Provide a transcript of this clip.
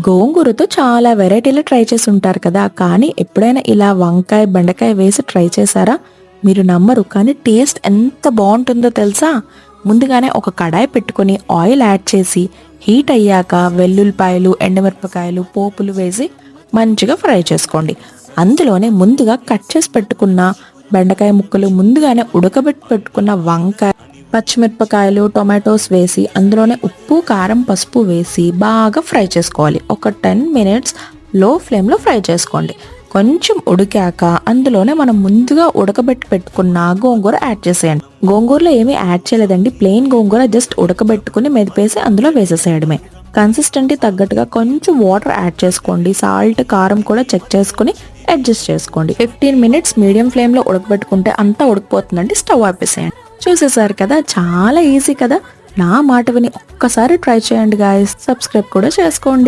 గోంగూరతో చాలా వెరైటీలు ట్రై చేసి ఉంటారు కదా, కానీ ఎప్పుడైనా ఇలా వంకాయ బెండకాయ వేసి ట్రై చేశారా? మీరు నమ్మరు, కానీ టేస్ట్ ఎంత బాగుంటుందో తెలుసా? ముందుగానే ఒక కడాయి పెట్టుకొని ఆయిల్ యాడ్ చేసి హీట్ అయ్యాక వెల్లుల్లిపాయలు ఎండుమిరపకాయలు పోపులు వేసి మంచిగా ఫ్రై చేసుకోండి. అందులోనే ముందుగా కట్ చేసి పెట్టుకున్న బెండకాయ ముక్కలు, ముందుగానే ఉడకబెట్టి పెట్టుకున్న వంకాయ, పచ్చిమిరపకాయలు టొమాటోస్ వేసి అందులోనే ఉప్పు కారం పసుపు వేసి బాగా ఫ్రై చేసుకోవాలి. ఒక 10 minutes లో ఫ్లేమ్లో ఫ్రై చేసుకోండి. కొంచెం ఉడికాక అందులోనే మనం ముందుగా ఉడకబెట్టి పెట్టుకున్న గోంగూర యాడ్ చేసేయండి. గోంగూరలో ఏమీ యాడ్ చేయలేదండి, ప్లెయిన్ గోంగూర జస్ట్ ఉడకబెట్టుకుని మెదిపేసి అందులో వేసేసేయడమే. కన్సిస్టెంటీ తగ్గట్టుగా కొంచెం వాటర్ యాడ్ చేసుకోండి. సాల్ట్ కారం కూడా చెక్ చేసుకుని అడ్జస్ట్ చేసుకోండి. 15 minutes మీడియం ఫ్లేమ్లో ఉడకబెట్టుకుంటే అంతా ఉడికిపోతుందండి. స్టవ్ ఆపేసేయండి. చూసేసారు కదా, చాలా ఈజీ కదా. నా మాట విని ఒక్కసారి ట్రై చేయండి గాయస్. సబ్స్క్రైబ్ కూడా చేసుకోండి.